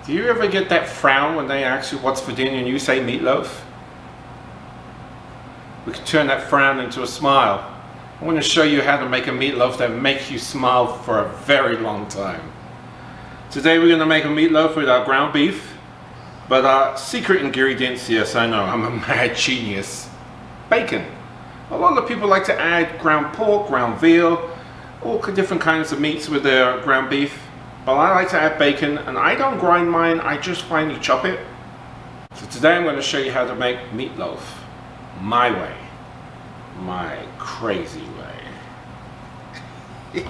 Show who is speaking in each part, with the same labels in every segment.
Speaker 1: Do you ever get that frown when they ask you what's for dinner and you say meatloaf? We can turn that frown into a smile. I want to show you how to make a meatloaf that makes you smile for a very long time. Today we're going to make a meatloaf with our ground beef, but our secret ingredients, yes I know, I'm a mad genius, bacon. A lot of people like to add ground pork, ground veal, all different kinds of meats with their ground beef. But I like to add bacon, and I don't grind mine, I just finely chop it. So today I'm going to show you how to make meatloaf my way, my crazy way.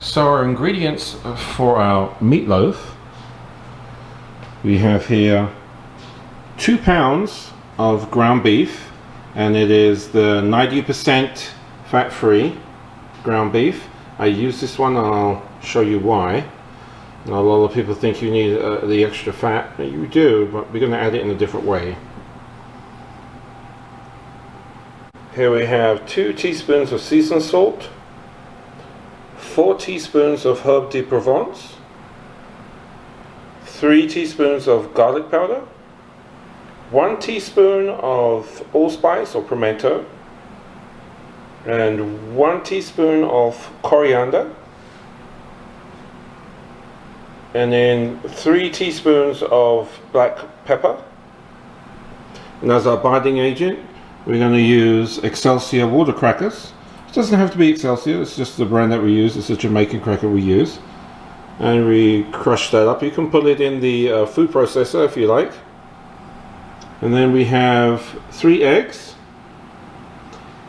Speaker 1: So our ingredients for our meatloaf, we have here 2 pounds of ground beef, and it is the 90% fat-free ground beef. I use this one and I'll show you why. Now, a lot of people think you need the extra fat. You do, but we're going to add it in a different way. Here we have 2 teaspoons of seasoned salt, 4 teaspoons of herb de Provence, 3 teaspoons of garlic powder, 1 teaspoon of allspice or pimento, and 1 teaspoon of coriander, and then 3 teaspoons of black pepper. And as our binding agent, we're going to use Excelsior water crackers. It doesn't have to be Excelsior, it's just the brand that we use. It's a Jamaican cracker we use. And we crush that up. You can put it in the food processor if you like. And then we have 3 eggs.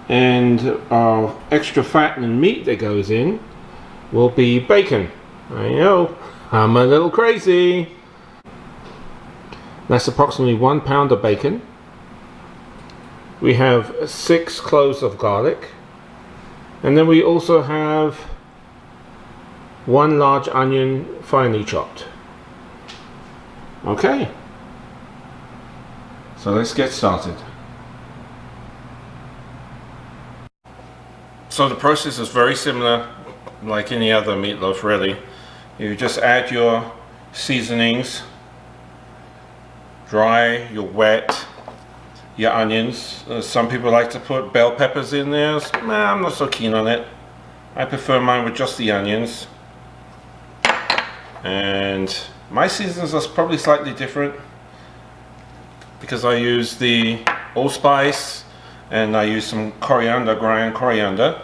Speaker 1: And our extra fat and meat that goes in will be bacon. I know, I'm a little crazy. That's approximately 1 pound of bacon. We have 6 cloves of garlic. And then we also have 1 large onion finely chopped. Okay. So let's get started. So the process is very similar like any other meatloaf really. You just add your seasonings, dry, your wet, your onions. Some people like to put bell peppers in there. Nah, I'm not so keen on it. I prefer mine with just the onions. And my seasonings are probably slightly different because I use the allspice and I use some coriander, ground coriander,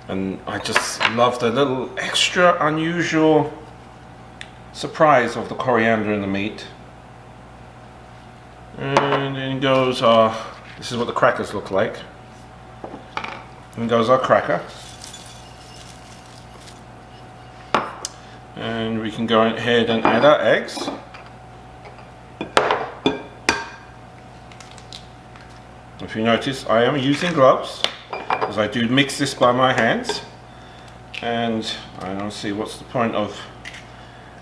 Speaker 1: and I just love the little extra unusual surprise of the coriander in the meat. And then goes our, this is what the crackers look like. And goes our cracker. And we can go ahead and add our eggs. If you notice, I am using gloves because I do mix this by my hands, and I don't see what's the point of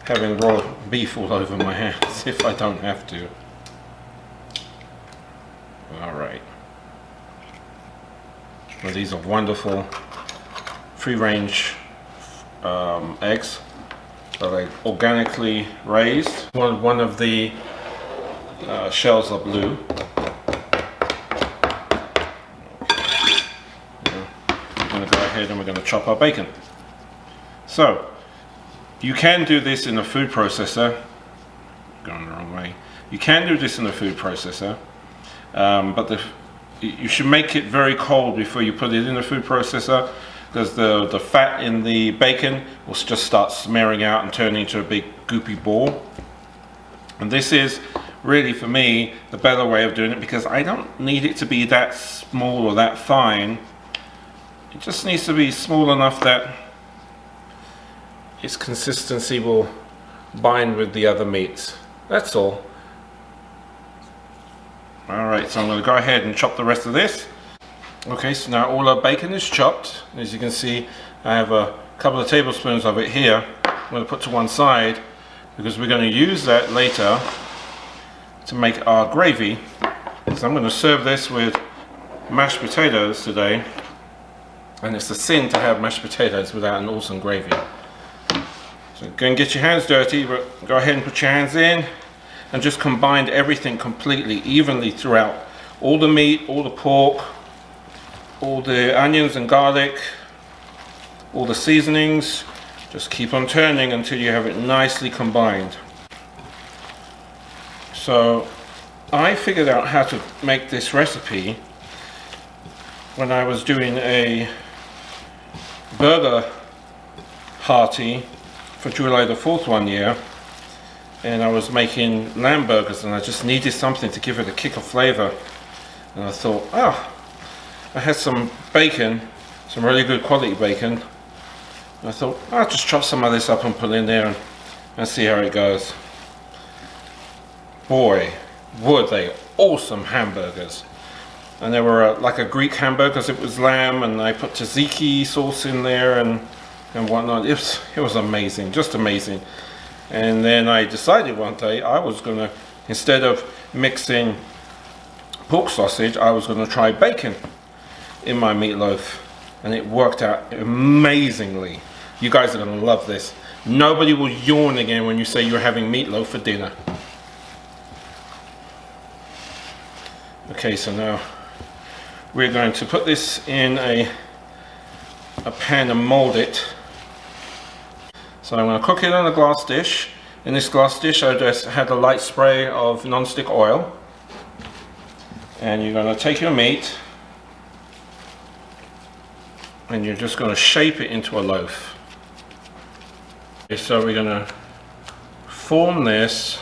Speaker 1: having raw beef all over my hands if I don't have to. Alright. Well, these are wonderful free-range eggs that I organically raised. One of the shells are blue. And we're going to chop our bacon. So you can do this in a food processor. Going the wrong way. You can do this in a food processor, but you should make it very cold before you put it in the food processor, because the fat in the bacon will just start smearing out and turning into a big goopy ball. And this is really, for me, the better way of doing it, because I don't need it to be that small or that fine. It just needs to be small enough that its consistency will bind with the other meats. That's all. Alright, so I'm going to go ahead and chop the rest of this. Okay, so now all our bacon is chopped. As you can see, I have a couple of tablespoons of it here. I'm going to put to one side because we're going to use that later to make our gravy. So I'm going to serve this with mashed potatoes today. And it's a sin to have mashed potatoes without an awesome gravy. So So go and get your hands dirty, but go ahead and put your hands in and just combine everything completely, evenly throughout. All the meat, all the pork, all the onions and garlic, all the seasonings. Just keep on turning until you have it nicely combined. So I figured out how to make this recipe when I was doing a burger party for July the 4th one year, and I was making lamb burgers and I just needed something to give it a kick of flavor. And I thought, I had some bacon, some really good quality bacon. And I thought, I'll just chop some of this up and put in there and see how it goes. Boy, were they awesome hamburgers. And they were like a Greek hamburgers. It was lamb, and I put tzatziki sauce in there and whatnot. It was amazing, just amazing. And then I decided one day I was gonna, instead of mixing pork sausage, I was gonna try bacon in my meatloaf, and it worked out amazingly. You guys are gonna love this. Nobody will yawn again when you say you're having meatloaf for dinner. Okay, so now we're going to put this in a pan and mold it. So I'm going to cook it in a glass dish. In this glass dish I just had a light spray of non-stick oil. And you're going to take your meat and you're just going to shape it into a loaf. Okay, so we're going to form this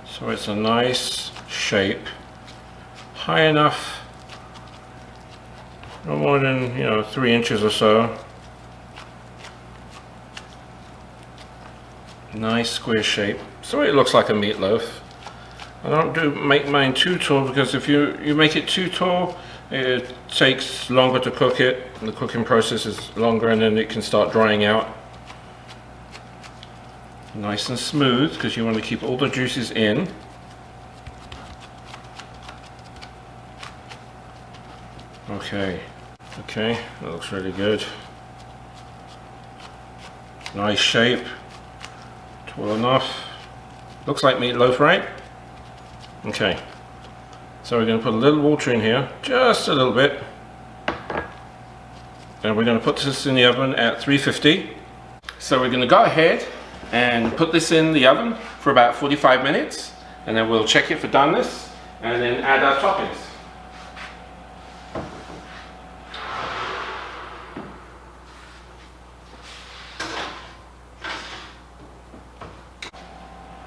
Speaker 1: so it's a nice shape, high enough, no more than 3 inches or so. Nice square shape, so it looks like a meatloaf. I don't make mine too tall, because if you make it too tall, it takes longer to cook it. The cooking process is longer, and then it can start drying out. Nice and smooth, because you want to keep all the juices in. Okay, that looks really good. Nice shape, tall enough. Looks like meatloaf, right? Okay, so we're going to put a little water in here, just a little bit. And we're going to put this in the oven at 350. So we're going to go ahead and put this in the oven for about 45 minutes. And then we'll check it for doneness and then add our toppings.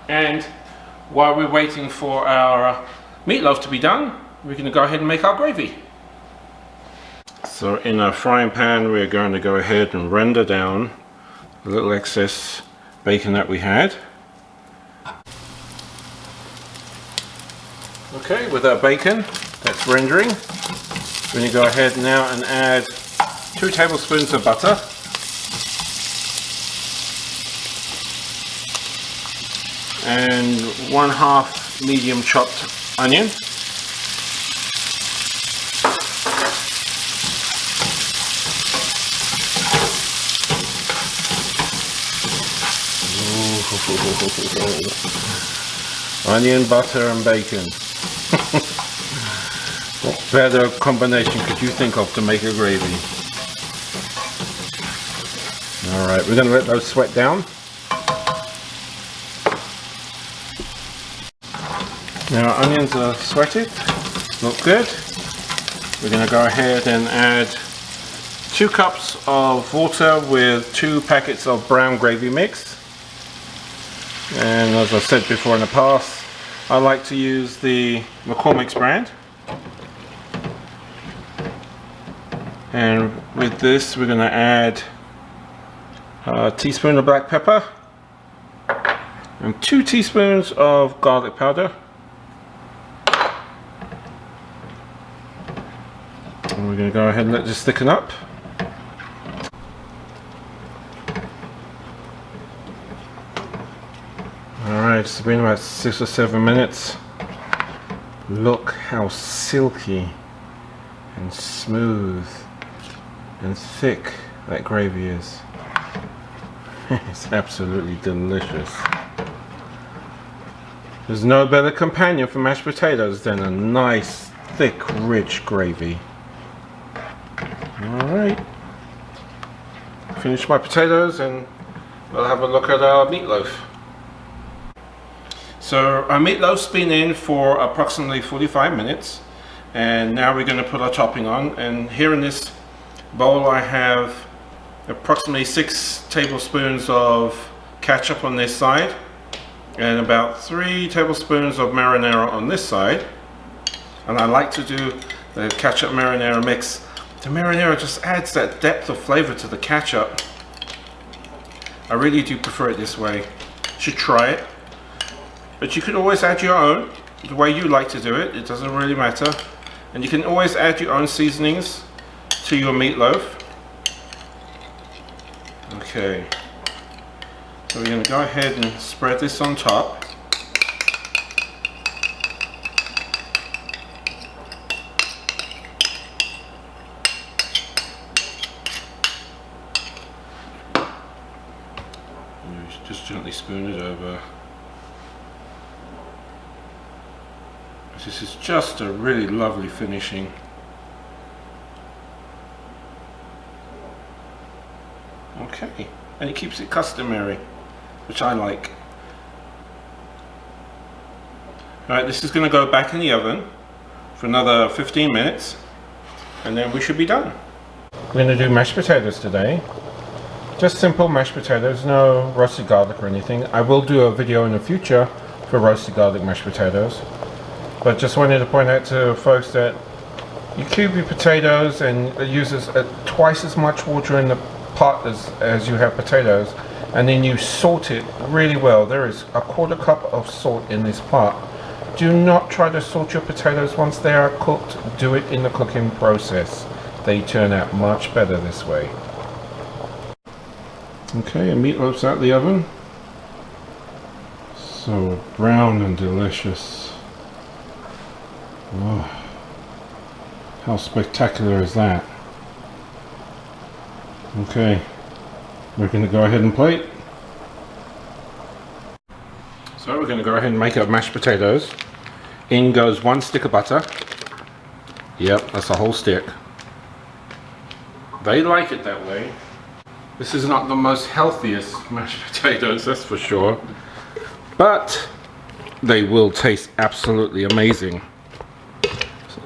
Speaker 1: And while we're waiting for our meatloaf to be done, we're going to go ahead and make our gravy. So in a frying pan, we're going to go ahead and render down a little excess bacon that we had. Okay, with our bacon that's rendering, we're going to go ahead now and add 2 tablespoons of butter. And 1/2 medium chopped onion. Onion, butter and bacon. What better combination could you think of to make a gravy? Alright, we're going to let those sweat down. Now our onions are sweated, look good. We're going to go ahead and add 2 cups of water with 2 packets of brown gravy mix. And as I said before in the past, I like to use the McCormick's brand. And with this we're going to add a teaspoon of black pepper and 2 teaspoons of garlic powder. And we're going to go ahead and let this thicken up. Alright, it's been about 6 or 7 minutes. Look how silky and smooth and thick that gravy is. It's absolutely delicious. There's no better companion for mashed potatoes than a nice, thick, rich gravy. Alright. Finish my potatoes and we'll have a look at our meatloaf. So our meatloaf's been in for approximately 45 minutes. And now we're going to put our topping on. And here in this bowl I have approximately 6 tablespoons of ketchup on this side. And about 3 tablespoons of marinara on this side. And I like to do the ketchup marinara mix. The marinara just adds that depth of flavor to the ketchup. I really do prefer it this way. You should try it. But you could always add your own, the way you like to do it. It doesn't really matter. And you can always add your own seasonings to your meatloaf. Okay. So we're going to go ahead and spread this on top. And just gently spoon it over. This is just a really lovely finishing. Okay, and it keeps it customary, which I like. Alright, this is going to go back in the oven for another 15 minutes and then we should be done. We're going to do mashed potatoes today. Just simple mashed potatoes, no roasted garlic or anything. I will do a video in the future for roasted garlic mashed potatoes. But just wanted to point out to folks that you cube your potatoes and it uses twice as much water in the pot as you have potatoes, and then you salt it really well. There is a 1/4 cup of salt in this pot. Do not try to salt your potatoes once they are cooked. Do it in the cooking process. They turn out much better this way. Okay, and meatloaf's out of the oven. So brown and delicious. Oh, how spectacular is that? Okay, we're going to go ahead and plate. So we're going to go ahead and make our mashed potatoes. In goes 1 stick of butter. Yep, that's a whole stick. They like it that way. This is not the most healthiest mashed potatoes, that's for sure. But they will taste absolutely amazing.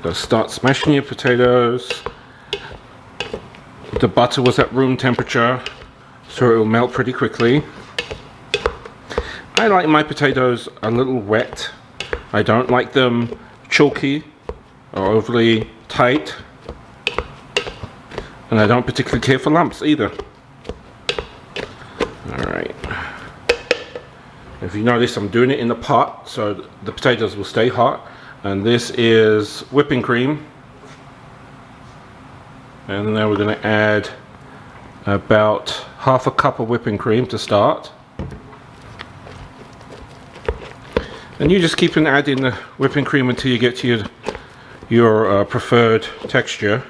Speaker 1: So start smashing your potatoes. The butter was at room temperature, so it will melt pretty quickly. I like my potatoes a little wet. I don't like them chalky or overly tight. And I don't particularly care for lumps either. Alright. If you notice, I'm doing it in the pot so the potatoes will stay hot. And this is whipping cream. And now we're going to add about 1/2 cup of whipping cream to start. And you just keep on adding the whipping cream until you get to your preferred texture.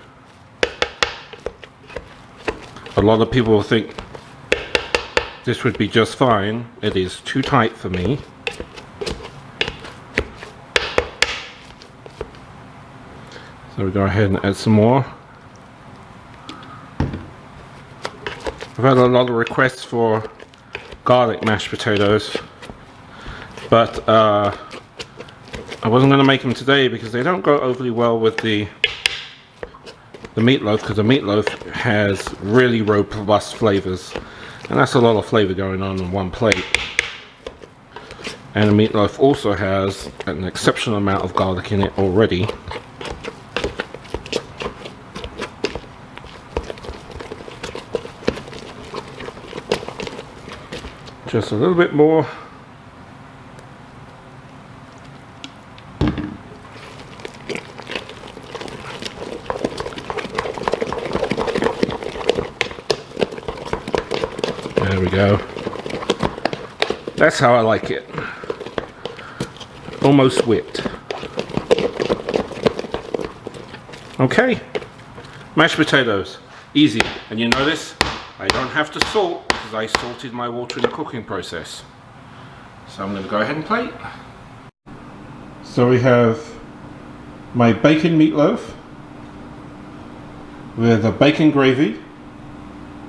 Speaker 1: A lot of people will think this would be just fine. It is too tight for me. So we go ahead and add some more. I've had a lot of requests for garlic mashed potatoes, but I wasn't going to make them today because they don't go overly well with the meatloaf, because the meatloaf has really robust flavors, and that's a lot of flavor going on in one plate. And the meatloaf also has an exceptional amount of garlic in it already. Just a little bit more. There we go. That's how I like it. Almost whipped. Okay. Mashed potatoes. Easy. And you notice I don't have to salt. because I salted my water in the cooking process. So I'm going to go ahead and plate. So we have my bacon meatloaf with a bacon gravy,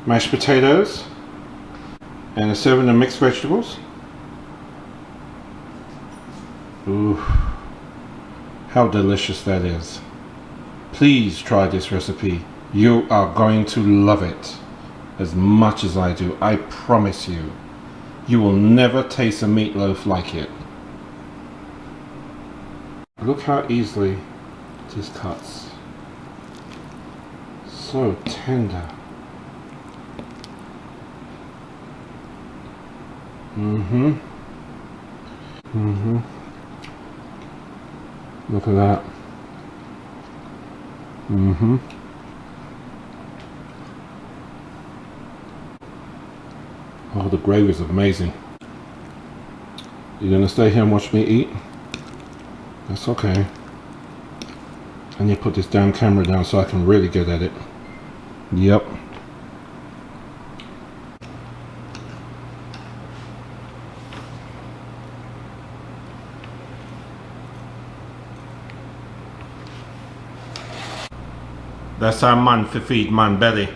Speaker 1: mashed potatoes, and a serving of mixed vegetables. Ooh, how delicious that is. Please try this recipe. You are going to love it as much as I do. I promise you. You will never taste a meatloaf like it. Look how easily this cuts. So tender. Look at that. Oh, the gravy is amazing. You're gonna stay here and watch me eat? That's okay. I need to put this damn camera down so I can really get at it. Yep. That's our man for feed man belly.